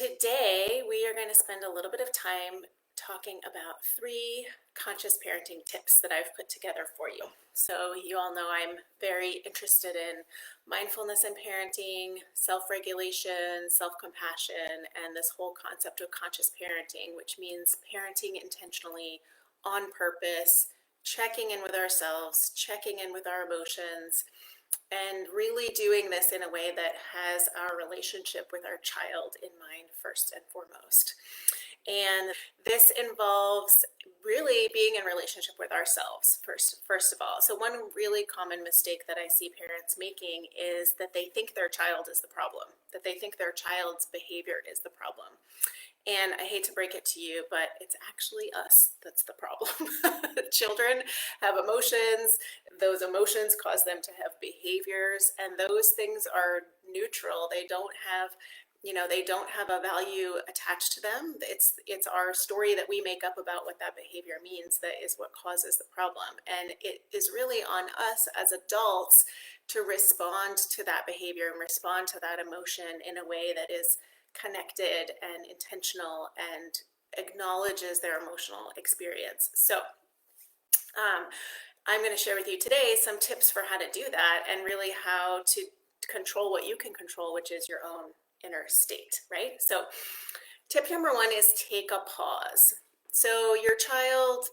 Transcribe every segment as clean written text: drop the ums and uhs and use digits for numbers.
Today, we are going to spend a little bit of time talking about 3 conscious parenting tips that I've put together for you. So you all know I'm very interested in mindfulness and parenting, self-regulation, self-compassion, and this whole concept of conscious parenting, which means parenting intentionally, on purpose, checking in with ourselves, checking in with our emotions, and really doing this in a way that has our relationship with our child in mind first and foremost. And this involves really being in relationship with ourselves first of all. So one really common mistake that I see parents making is that they think their child is the problem, that they think their child's behavior is the problem. And I hate to break it to you, but it's actually us that's the problem. Children have emotions. Those emotions cause them to have behaviors, and those things are neutral. They don't have, they don't have a value attached to them. It's our story that we make up about what that behavior means that is what causes the problem. And it is really on us as adults to respond to that behavior and respond to that emotion in a way that is connected and intentional and acknowledges their emotional experience. So I'm going to share with you today some tips for how to do that and really how to control what you can control, which is your own inner state, right? So tip number 1 is take a pause. So your child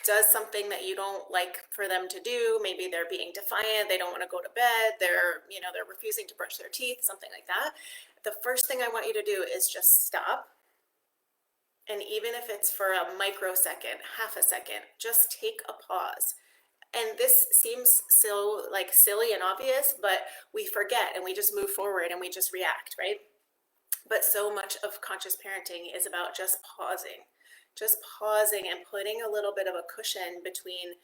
does something that you don't like for them to do. Maybe they're being defiant, they don't want to go to bed, they're refusing to brush their teeth, something like that. The first thing I want you to do is just stop. And even if it's for a microsecond, half a second, just take a pause. And this seems so silly and obvious, but we forget and we just move forward and we just react, right? But so much of conscious parenting is about just pausing and putting a little bit of a cushion between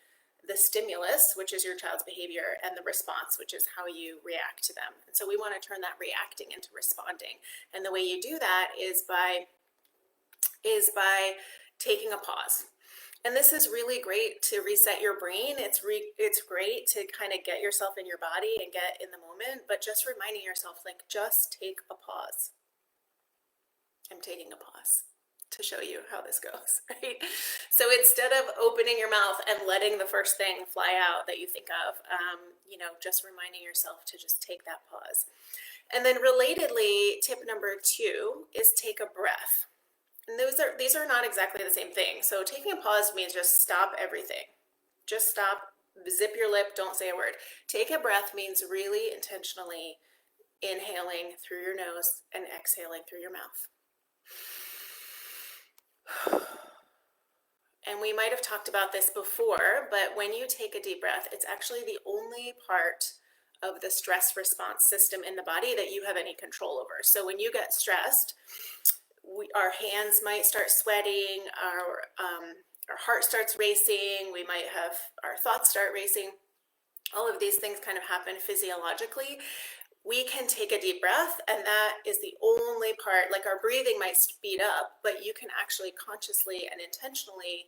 the stimulus, which is your child's behavior, and the response, which is how you react to them. And so we want to turn that reacting into responding. And the way you do that is by taking a pause. And this is really great to reset your brain. It's great to kind of get yourself in your body and get in the moment, but just reminding yourself, just take a pause. I'm taking a pause to show you how this goes, right? So instead of opening your mouth and letting the first thing fly out that you think of, just reminding yourself to just take that pause. And then relatedly, tip number 2 is take a breath. And these are not exactly the same thing. So taking a pause means just stop everything. Just stop, zip your lip, don't say a word. Take a breath means really intentionally inhaling through your nose and exhaling through your mouth. And we might have talked about this before, but when you take a deep breath, it's actually the only part of the stress response system in the body that you have any control over. So when you get stressed, our hands might start sweating, our heart starts racing, we might have our thoughts start racing. All of these things kind of happen physiologically. We can take a deep breath, and that is the only part, our breathing might speed up, but you can actually consciously and intentionally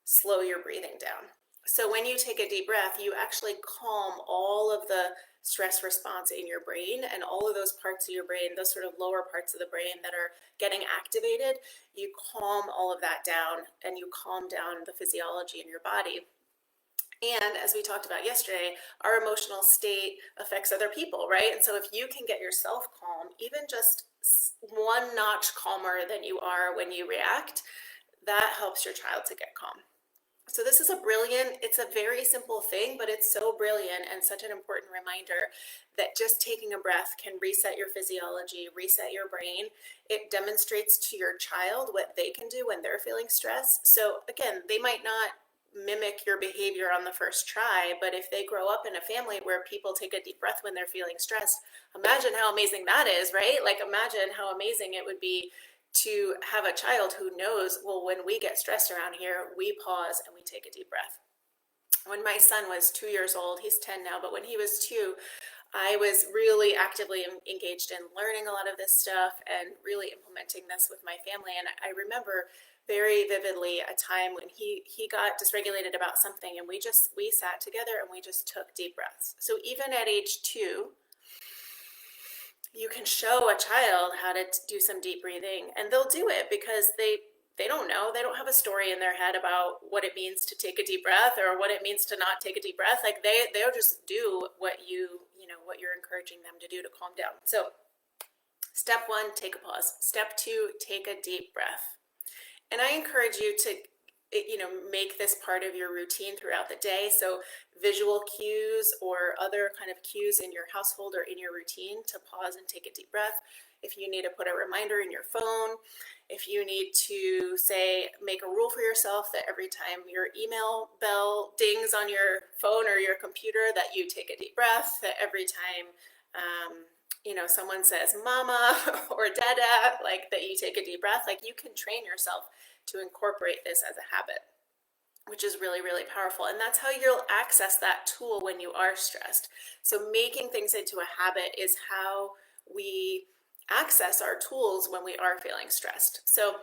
slow your breathing down. So when you take a deep breath, you actually calm all of the stress response in your brain, and all of those parts of your brain, those sort of lower parts of the brain that are getting activated, you calm all of that down and you calm down the physiology in your body. And as we talked about yesterday, our emotional state affects other people, right? And so if you can get yourself calm, even just 1 notch calmer than you are when you react, that helps your child to get calm. So this is it's a very simple thing, but it's so brilliant and such an important reminder that just taking a breath can reset your physiology, reset your brain. It demonstrates to your child what they can do when they're feeling stress. So again, they might not mimic your behavior on the first try, but if they grow up in a family where people take a deep breath when they're feeling stressed, imagine how amazing that is, right? Imagine how amazing it would be to have a child who knows, well, when we get stressed around here, we pause and we take a deep breath. When my son was 2 years old, he's 10 now, but when he was 2, I was really actively engaged in learning a lot of this stuff and really implementing this with my family. And I remember very vividly a time when he got dysregulated about something, and we sat together and we just took deep breaths. So even at age 2, you can show a child how to do some deep breathing, and they'll do it because they don't know. They don't have a story in their head about what it means to take a deep breath or what it means to not take a deep breath. Like they'll just do what you know, what you're encouraging them to do to calm down. So step one, take a pause. Step two, take a deep breath. And I encourage you to, you know, make this part of your routine throughout the day. So visual cues or other kind of cues in your household or in your routine to pause and take a deep breath. If you need to put a reminder in your phone, if you need to say, make a rule for yourself that every time your email bell dings on your phone or your computer that you take a deep breath, that every time you know, someone says mama or dada, like that you take a deep breath, like you can train yourself to incorporate this as a habit, which is really, really powerful. And that's how you'll access that tool when you are stressed. So making things into a habit is how we access our tools when we are feeling stressed. So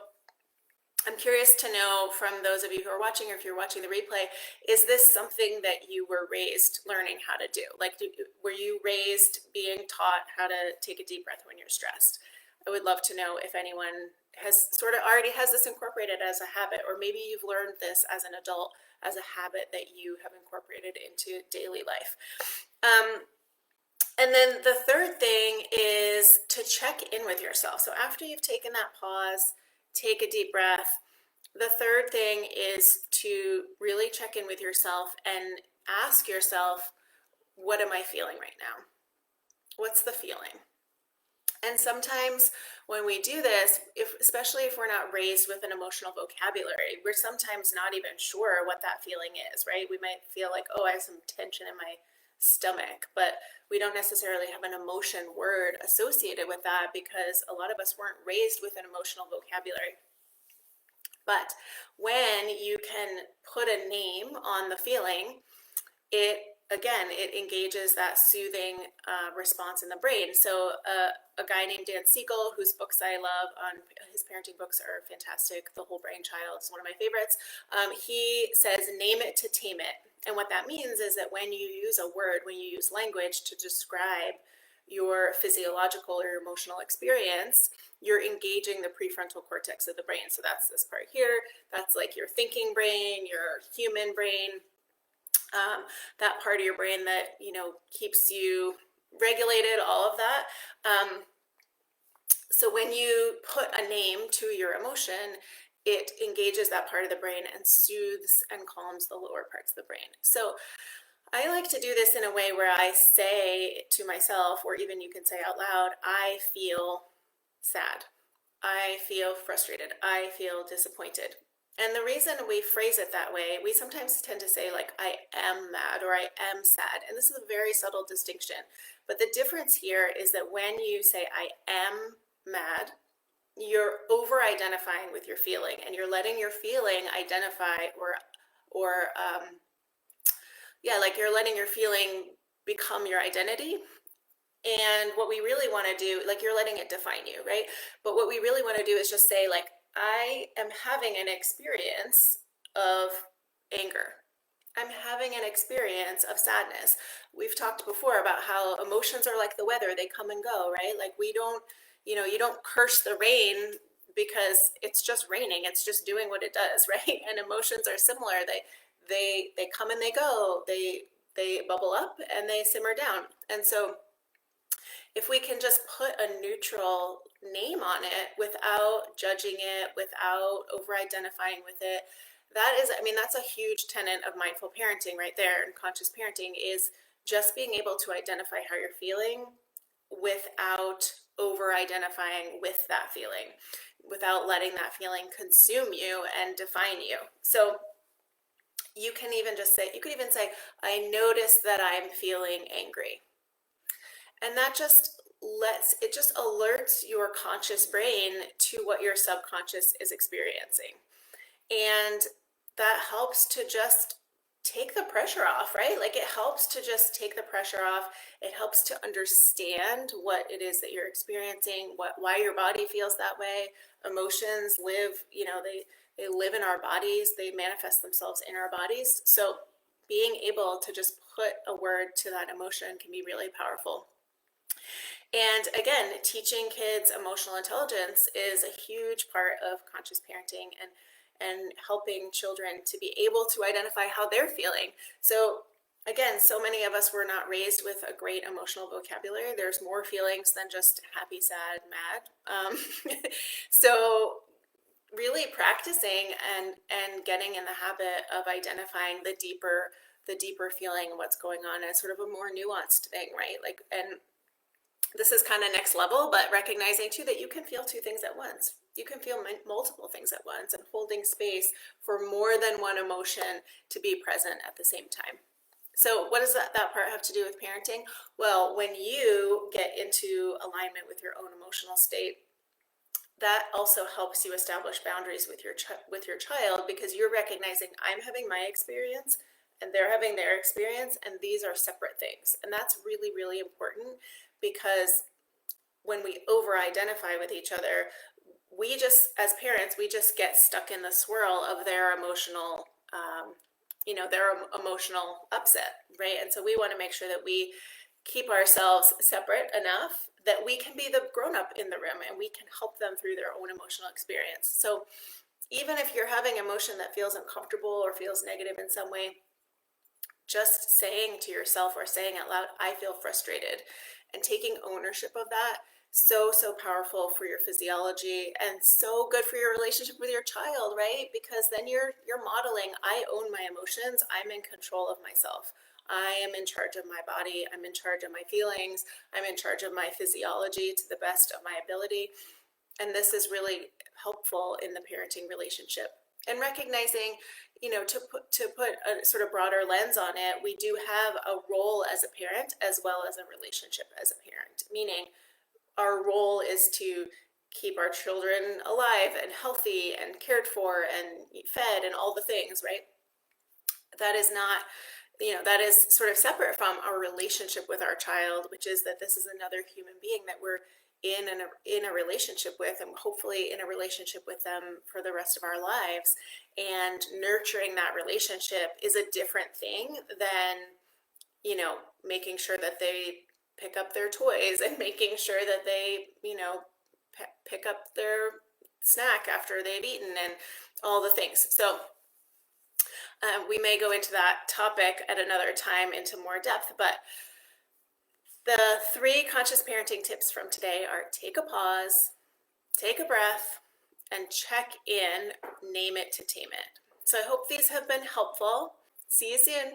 I'm curious to know from those of you who are watching, or if you're watching the replay, is this something that you were raised learning how to do? Like, were you raised being taught how to take a deep breath when you're stressed? I would love to know if anyone has sort of already has this incorporated as a habit, or maybe you've learned this as an adult as a habit that you have incorporated into daily life. And then the third thing is to check in with yourself. So after you've taken that pause, take a deep breath. The third thing is to really check in with yourself and ask yourself, what am I feeling right now? What's the feeling? And sometimes when we do this, especially if we're not raised with an emotional vocabulary, we're sometimes not even sure what that feeling is, right? We might feel like, oh, I have some tension in my stomach, but we don't necessarily have an emotion word associated with that because a lot of us weren't raised with an emotional vocabulary. But when you can put a name on the feeling, it engages that soothing response in the brain. So a guy named Dan Siegel, whose books I love, on his parenting books are fantastic. The Whole Brain Child is one of my favorites. He says, name it to tame it. And what that means is that when you use a word, when you use language to describe your physiological or emotional experience, you're engaging the prefrontal cortex of the brain. So that's this part here. That's like your thinking brain, your human brain, that part of your brain that, you know, keeps you regulated, all of that. So when you put a name to your emotion, it engages that part of the brain and soothes and calms the lower parts of the brain. So I like to do this in a way where I say to myself, or even you can say out loud, I feel sad. I feel frustrated. I feel disappointed. And the reason we phrase it that way, we sometimes tend to say like, I am mad or I am sad. And this is a very subtle distinction. But the difference here is that when you say I am mad, you're over-identifying with your feeling and you're letting your feeling identify like you're letting your feeling become your identity. And what we really want to do, like you're letting it define you, right? But what we really want to do is just say like, I am having an experience of anger. I'm having an experience of sadness. We've talked before about how emotions are like the weather, they come and go, right? Like we don't, you know, you don't curse the rain because it's just raining, it's just doing what it does, right? And emotions are similar. They come and they go, they bubble up and they simmer down. And so if we can just put a neutral name on it without judging it, without over-identifying with it, that is, I mean, that's a huge tenet of mindful parenting right there, and conscious parenting is just being able to identify how you're feeling without over-identifying with that feeling, without letting that feeling consume you and define you. So you can even just say, you could even say, I notice that I'm feeling angry. And that just alerts your conscious brain to what your subconscious is experiencing. And that helps to just take the pressure off, right? Like it helps to just take the pressure off. It helps to understand what it is that you're experiencing, why your body feels that way. Emotions live, you know, they live in our bodies, they manifest themselves in our bodies. So being able to just put a word to that emotion can be really powerful. And again, teaching kids emotional intelligence is a huge part of conscious parenting, and helping children to be able to identify how they're feeling. So again, so many of us were not raised with a great emotional vocabulary. There's more feelings than just happy, sad, mad. So really practicing and getting in the habit of identifying the deeper feeling and what's going on as sort of a more nuanced thing, right? Like, and this is kind of next level, but recognizing too that you can feel two things at once. You can feel multiple things at once, and holding space for more than one emotion to be present at the same time. So what does that part have to do with parenting? Well, when you get into alignment with your own emotional state, that also helps you establish boundaries with your child, because you're recognizing, I'm having my experience and they're having their experience, and these are separate things. And that's really, really important, because when we over identify with each other, we just, as parents, we just get stuck in the swirl of their emotional their emotional upset, right? And so we want to make sure that we keep ourselves separate enough that we can be the grown-up in the room, and we can help them through their own emotional experience. So even if you're having emotion that feels uncomfortable or feels negative in some way, just saying to yourself or saying out loud, I feel frustrated, and taking ownership of that, so powerful for your physiology, and so good for your relationship with your child, right? Because then you're modeling, I own my emotions, I'm in control of myself, I am in charge of my body, I'm in charge of my feelings, I'm in charge of my physiology to the best of my ability. And this is really helpful in the parenting relationship. And recognizing, to put a sort of broader lens on it, we do have a role as a parent as well as a relationship as a parent, meaning our role is to keep our children alive and healthy and cared for and fed and all the things, right? That is not, that is sort of separate from our relationship with our child, which is that this is another human being that we're in a relationship with, and hopefully in a relationship with them for the rest of our lives. And nurturing that relationship is a different thing than, making sure that they pick up their toys, and making sure that they, pick up their snack after they've eaten, and all the things. So we may go into that topic at another time into more depth, but the 3 conscious parenting tips from today are: take a pause, take a breath, and check in, name it to tame it. So I hope these have been helpful. See you soon.